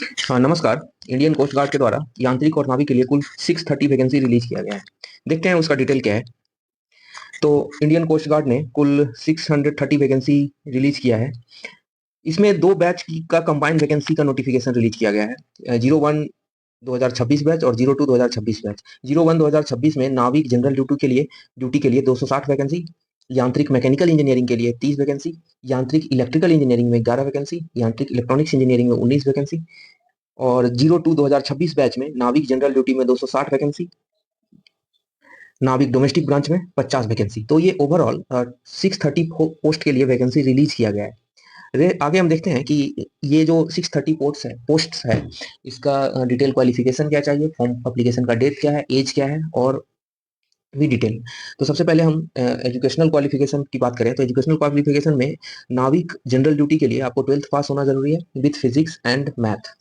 हाँ नमस्कार। Indian coast guard के द्वारा यांत्रिक और नाविक के लिए कुल 630 वैकेंसी रिलीज किया गया है। देखते हैं उसका डिटेल क्या है। तो इंडियन कोस्ट गार्ड ने कुल 630 वैकेंसी रिलीज किया है। इसमें दो बैच का कंबाइंड वैकेंसी का नोटिफिकेशन रिलीज किया गया है। 01 2026 बैच और 02 2026 बैच। 01 2026 में नाविक जनरल ड्यूटी के लिए 260 वैकेंसी, यांत्रिक मैकेनिकल इंजीनियरिंग के लिए 30 वैकेंसी, यांत्रिक इलेक्ट्रिकल इंजीनियरिंग में 11 वैकेंसी, यांत्रिक इलेक्ट्रॉनिक्स इंजीनियरिंग में 19 वैकेंसी और 02 2026 बैच में नाविक जनरल ड्यूटी में 260 वैकेंसी, नाविक डोमेस्टिक ब्रांच में 50 वैकेंसी। तो ये ओवरऑल 630 पोस्ट के लिए वैकेंसी रिलीज किया गया है। आगे हम देखते हैं कि ये जो 630 पोस्ट है इसका डिटेल क्वालिफिकेशन क्या चाहिए, फॉर्म अप्लीकेशन का डेट क्या है, एज क्या है और भी डिटेल। तो सबसे पहले हम एजुकेशनल क्वालिफिकेशन की बात करें तो एजुकेशनल क्वालिफिकेशन में नाविक जनरल ड्यूटी के लिए आपको 12th पास होना जरूरी है with physics and math.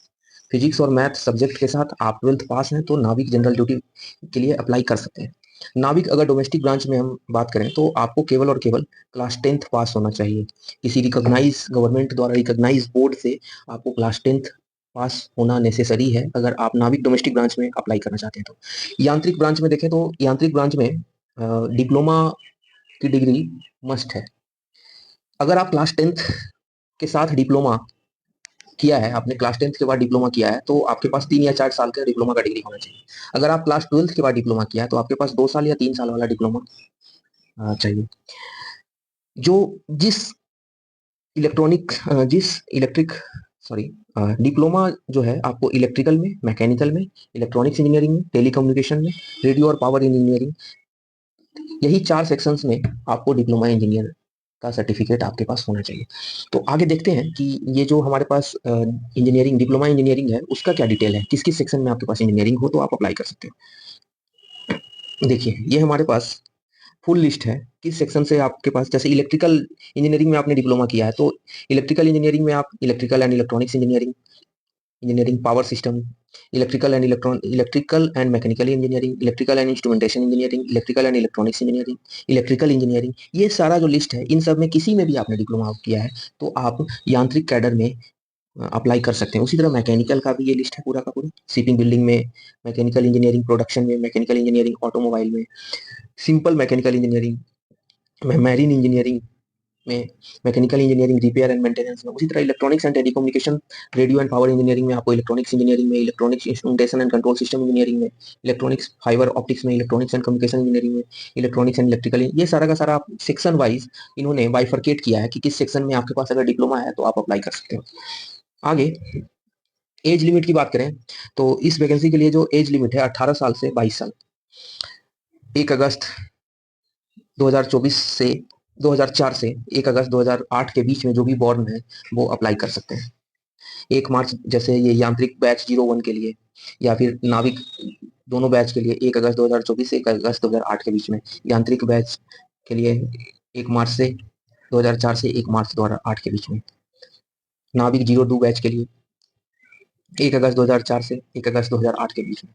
Physics और मैथ सब्जेक्ट के साथ आप 12th पास हैं तो नाविक जनरल ड्यूटी के लिए अप्लाई कर सकते हैं। नाविक अगर डोमेस्टिक ब्रांच में हम बात करें तो आपको केवल और केवल क्लास 10th पास होना चाहिए। किसी रिकॉग्नाइज गवर्नमेंट द्वारा रिकॉग्नाइज बोर्ड से आपको क्लास 10th पास होना नेसेसरी है अगर आप नाविक डोमेस्टिक ब्रांच में अप्लाई करना चाहते हैं तो। यांत्रिक ब्रांच में देखें तो यांत्रिक ब्रांच में डिप्लोमा की डिग्री मस्ट है। अगर आप क्लास 10th के साथ डिप्लोमा किया है, आपने क्लास 10th के बाद डिप्लोमा किया है तो आपके पास 3 या 4 साल का डिप्लोमा का डिग्री होना चाहिए। अगर आप क्लास 12th के बाद डिप्लोमा किया है तो आपके पास 2 साल या 3 साल वाला डिप्लोमा चाहिए। जो जिस इलेक्ट्रॉनिक जिस इलेक्ट्रिक सॉरी डिप्लोमा जो है आपको इलेक्ट्रिकल में, मैकेनिकल में, इलेक्ट्रॉनिक्स इंजीनियरिंग में, टेलीकम्युनिकेशन में, रेडियो और पावर इंजीनियरिंग, यही 4 सेक्शंस में आपको डिप्लोमा इंजीनियर का सर्टिफिकेट आपके पास होना चाहिए। तो आगे देखते हैं कि ये जो हमारे पास इंजीनियरिंग डिप्लोमा इंजीनियरिंग है उसका क्या डिटेल है, किस किस सेक्शन में आपके पास इंजीनियरिंग हो तो आप अप्लाई कर सकते हो। देखिए ये हमारे पास फुल लिस्ट है किस सेक्शन से आपके पास, जैसे इलेक्ट्रिकल इंजीनियरिंग में आपने डिप्लोमा किया है तो इलेक्ट्रिकल इंजीनियरिंग में आप electrical and electronics engineering, engineering power system, electrical and mechanical engineering, electrical and instrumentation engineering, electrical and electronics engineering, electrical engineering, ये सारा जो लिस्ट है इन सब में किसी में भी आपने डिप्लोमा किया है तो आप यांत्रिक कैडर में अप्लाई कर सकते हैं। उसी तरह मैकेनिकल का भी ये लिस्ट है पूरा का पूरा। शिपिंग बिल्डिंग में मैकेनिकल इंजीनियरिंग, प्रोडक्शन में मैकेनिकल इंजीनियरिंग, ऑटोमोबाइल में simple mechanical engineering, marine engineering में mechanical engineering, repair and maintenance में। उसी तरह electronics and telecommunication, radio and power engineering में आपको इलेक्ट्रॉनिक्स इंजीनियरिंग में, electronics instrumentation and control system engineering में, इलेक्ट्रॉनिक्स फाइबर ऑप्टिक्स में, इलेक्ट्रॉनिक्स एंड कम्युनिकेशन इंजीनियरिंग में, इलेक्ट्रॉनिक्स एंड इलेक्ट्रिकल, ये सारा का सारा सेक्शन वाइज इन्होंने बाइफरकेट किया है कि किस सेक्शन में आपके पास अगर डिप्लोमा है तो आप अप्लाई कर सकते हो। आगे एज लिमिट की बात करें तो इस वैकेंसी के लिए जो एज लिमिट है 18 साल से 22 साल। 1 अगस्त 2024 से 2004 से 1 अगस्त 2008 के बीच में जो भी बॉर्न है वो अप्लाई कर सकते हैं। 1 मार्च जैसे ये यांत्रिक बैच 01 के लिए या फिर नाविक दोनों बैच के लिए 1 अगस्त 2024 से 1 अगस्त 2008 के बीच में, यांत्रिक बैच के लिए 1 मार्च से 2004 से 1 मार्च 2008 के बीच में, नाविक 02 बैच के लिए 1 अगस्त 2004 से 1 अगस्त 2008 के बीच में।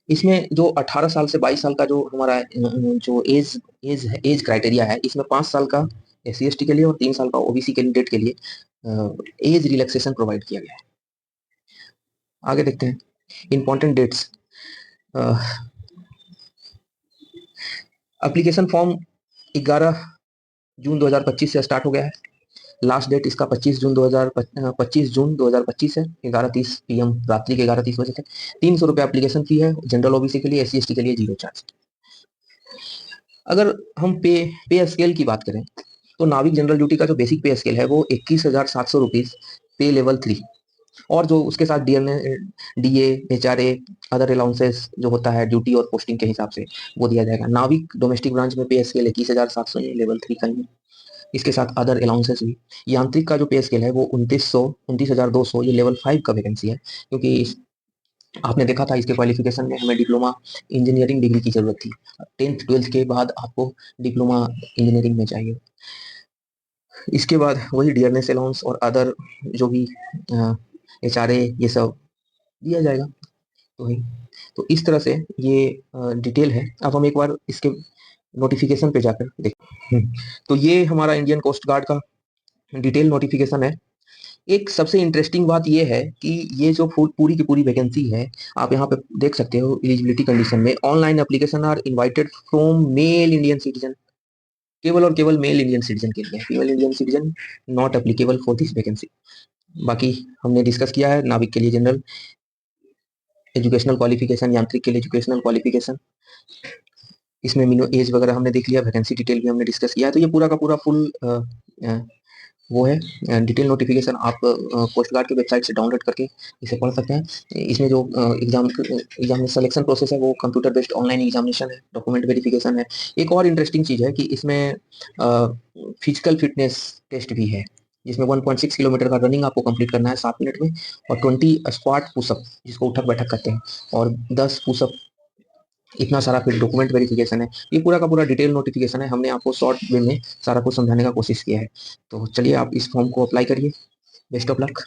इसमें जो 18 साल से 22 साल का जो हमारा जो एज क्राइटेरिया है इसमें 5 साल का SC/ST के लिए और 3 साल का OBC कैंडिडेट के लिए एज रिलैक्सेशन प्रोवाइड किया गया है। आगे देखते हैं इंपॉर्टेंट डेट्स। एप्लीकेशन फॉर्म 11 जून 2025 से स्टार्ट हो गया है। लास्ट डेट इसका 25 जून 2025 है, 11:30 PM रात्रि के 11:30 बजे तक। 300 रुपये एप्लीकेशन फी है जनरल OBC के लिए, SC/ST के लिए 0 चार्ज। अगर हम पे स्केल की बात करें तो नाविक जनरल ड्यूटी का जो बेसिक पे स्केल है वो 21,700 रुपीज पे लेवल 3, और जो उसके साथ DA HRA अदर अलाउंसेस जो होता है ड्यूटी और पोस्टिंग के हिसाब से वो दिया जाएगा। नाविक डोमेस्टिक ब्रांच में पे स्केल 21,700 लेवल 3 का ही, इसके साथ अदर अलाउंसेस भी। यांत्रिक का जो पे स्केल है वो 29,200 ये लेवल 5 का वैकेंसी है, क्योंकि आपने देखा था इसके क्वालिफिकेशन में हमें डिप्लोमा इंजीनियरिंग डिग्री की जरूरत थी। 10th 12th के बाद आपको डिप्लोमा इंजीनियरिंग में चाहिए। इसके बाद वही डियरनेस अलाउंस और अदर जो भी HRA ये सब दिया जाएगा। तो वही, तो इस तरह से ये डिटेल है। अब हम एक बार इसके नोटिफिकेशन पे जाकर देखते हैं। तो ये हमारा इंडियन कोस्ट गार्ड का डिटेल नोटिफिकेशन है। एक सबसे इंटरेस्टिंग बात ये है कि ये जो पूरी की पूरी वैकेंसी है, आप यहाँ पे देख सकते हो एलिजिबिलिटी कंडीशन में, online application are invited from male Indian citizen, केवल और केवल मेल इंडियन सिटीजन के लिए, female Indian citizen not applicable for this vacancy. बाकी हमने डिस्कस किया है नाविक के लिए जनरल एजुकेशनल क्वालिफिकेशन, यांत्रिक के लिए एजुकेशनल क्वालिफिकेशन, इसमें मिनिमम एज वगैरह हमने देख लिया, वैकेंसी डिटेल भी हमने डिस्कस किया है। तो ये पूरा का पूरा फुल वो है डिटेल नोटिफिकेशन, आप कोस्ट गार्ड की वेबसाइट से डाउनलोड करके इसे पढ़ सकते हैं। इसमें जो एग्जाम में सिलेक्शन प्रोसेस है वो कंप्यूटर बेस्ड ऑनलाइन एग्जामिनेशन है, डॉक्यूमेंट वेरिफिकेशन है। एक और इंटरेस्टिंग चीज़ है कि इसमें फिजिकल फिटनेस टेस्ट भी है, जिसमें 1.6 किलोमीटर का रनिंग आपको कंप्लीट करना है 7 मिनट में, और 20 स्क्वाट पुशअप जिसको उठक बैठक करते हैं, और 10 पुशअप, इतना सारा फिर डॉक्यूमेंट वेरिफिकेशन है। ये पूरा का पूरा डिटेल नोटिफिकेशन है, हमने आपको शॉर्ट वे में सारा कुछ समझाने का कोशिश किया है। तो चलिए आप इस फॉर्म को अप्लाई करिए। Best of luck.